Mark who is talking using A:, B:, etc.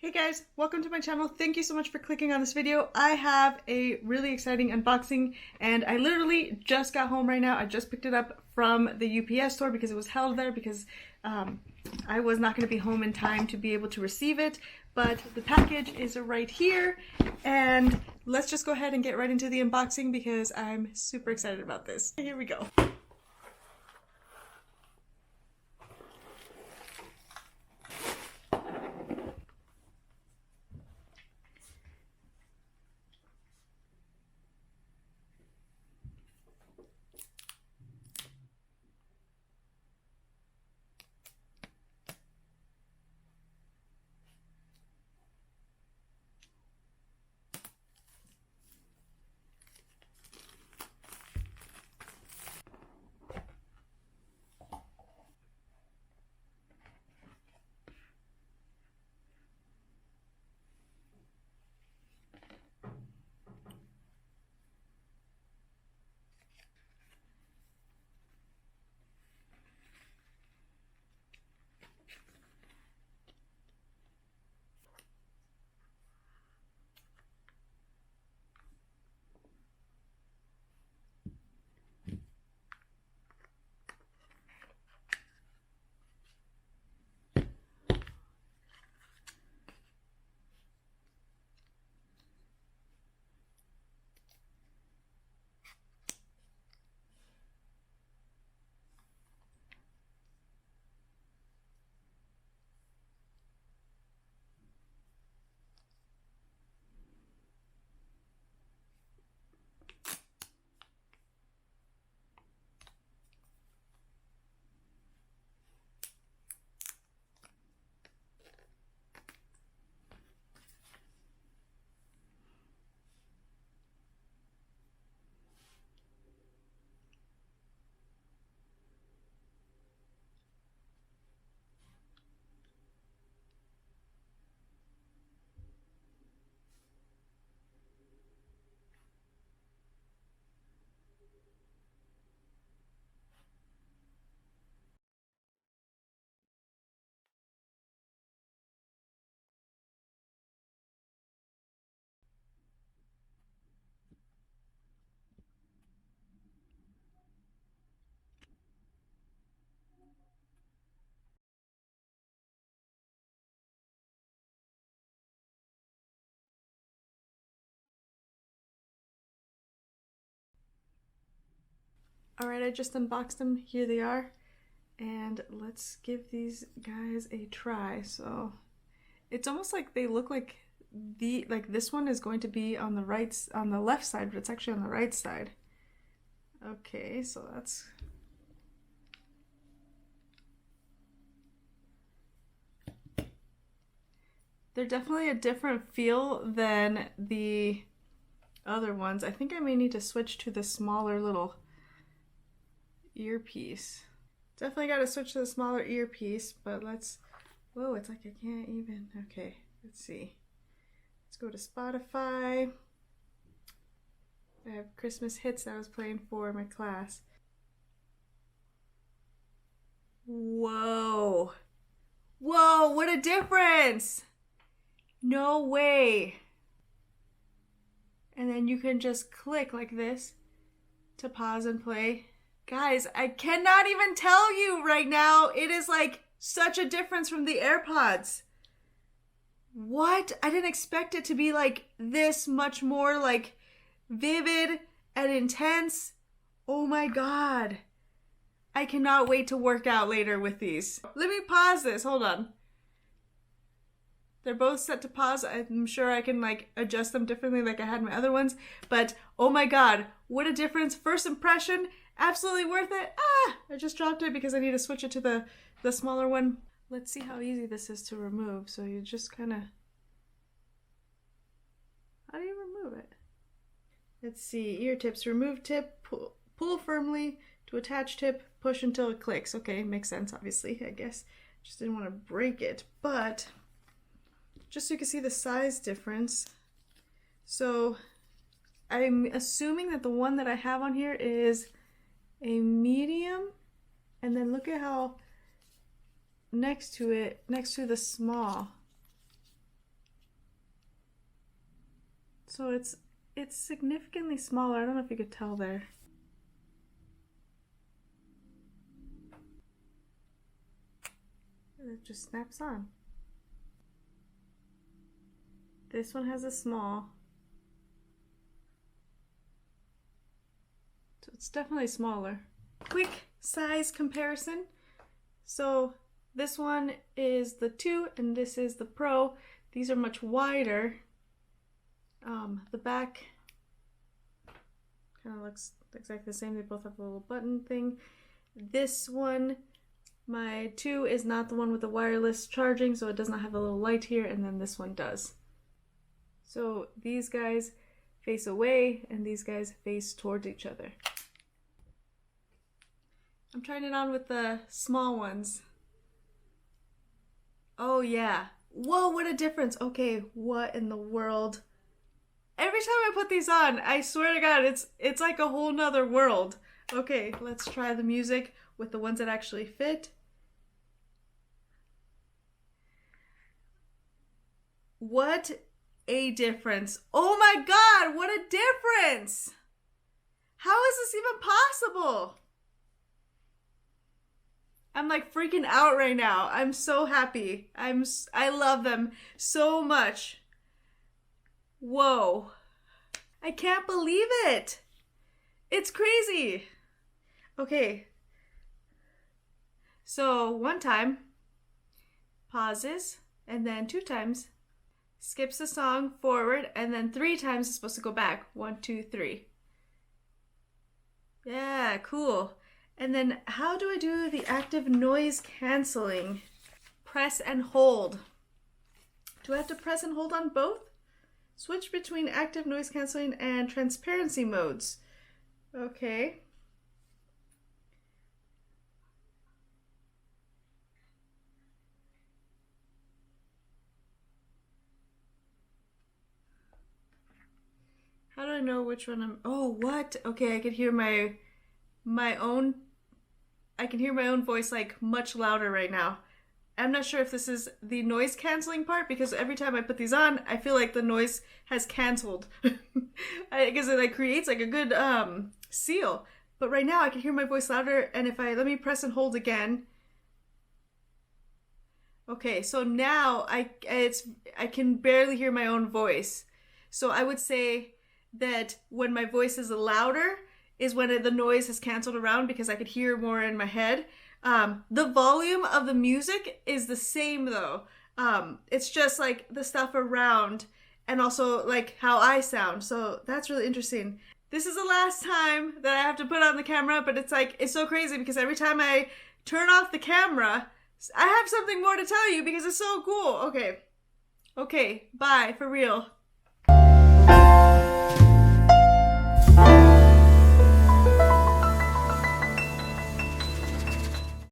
A: Hey guys, welcome to my channel. Thank you so much for clicking on this video. I have a really exciting unboxing and I literally just got home right now. I just picked it up from the UPS store because it was held there because I was not going to be home in time to be able to receive it. But the package is right here and let's just go ahead and get right into the unboxing because I'm super excited about this. Here we go. Alright, I just unboxed them. Here they are. And let's give these guys a try. So it's almost like they look like this one is going to be on the left side, but it's actually on the right side. Okay, so that's they're definitely a different feel than the other ones. I think I may need to switch to the smaller little earpiece. Definitely got to switch to the smaller earpiece, but whoa, it's like I can't even, okay, let's see. Let's go to Spotify. I have Christmas hits that I was playing for my class. Whoa. Whoa, what a difference! No way. And then you can just click like this to pause and play. Guys, I cannot even tell you right now. It is like such a difference from the AirPods. What? I didn't expect it to be like this much more like vivid and intense. Oh my God. I cannot wait to work out later with these. Let me pause this. Hold on. They're both set to pause. I'm sure I can like adjust them differently like I had my other ones. But oh my God, what a difference. First impression, absolutely worth it. I just dropped it because I need to switch it to the smaller one. Let's see how easy this is to remove. So you just kind of, how do you remove it? Let's see, ear tips, remove tip, pull firmly to attach tip, push until it clicks. Okay, makes sense, obviously, I guess. Just didn't want to break it, but just so you can see the size difference. So I'm assuming that the one that I have on here is a medium, and then look at how next to the small, So it's significantly smaller. I don't know if you could tell there. It just snaps on. This one has a small. So it's definitely smaller. Quick size comparison. So this one is the 2 and this is the Pro. These are much wider. The back kind of looks exactly the same. They both have a little button thing. This one, my 2 is not the one with the wireless charging, so it does not have a little light here, and then this one does. So these guys face away and these guys face towards each other. I'm trying it on with the small ones. Oh yeah. Whoa, what a difference. Okay, what in the world? Every time I put these on, I swear to God, it's like a whole nother world. Okay, let's try the music with the ones that actually fit. What a difference. Oh my God, what a difference. How is this even possible? I'm like freaking out right now. I'm so happy. I love them so much. Whoa. I can't believe it. It's crazy. Okay. So 1 time, pauses, and then 2 times, skips the song forward, and then 3 times it's supposed to go back. 1, 2, 3. Yeah, cool. And then how do I do the active noise canceling? Press and hold. Do I have to press and hold on both? Switch between active noise canceling and transparency modes. Okay. How do I know which one I'm... Oh, what? Okay, I can hear my own... I can hear my own voice like much louder right now. I'm not sure if this is the noise canceling part because every time I put these on, I feel like the noise has canceled. I guess it like creates like a good seal. But right now I can hear my voice louder, and if let me press and hold again. Okay, so now I can barely hear my own voice. So I would say that when my voice is louder is when the noise has canceled around because I could hear more in my head. The volume of the music is the same though. It's just like the stuff around and also like how I sound. So that's really interesting. This is the last time that I have to put on the camera, but it's so crazy because every time I turn off the camera, I have something more to tell you because it's so cool. Okay, bye, for real.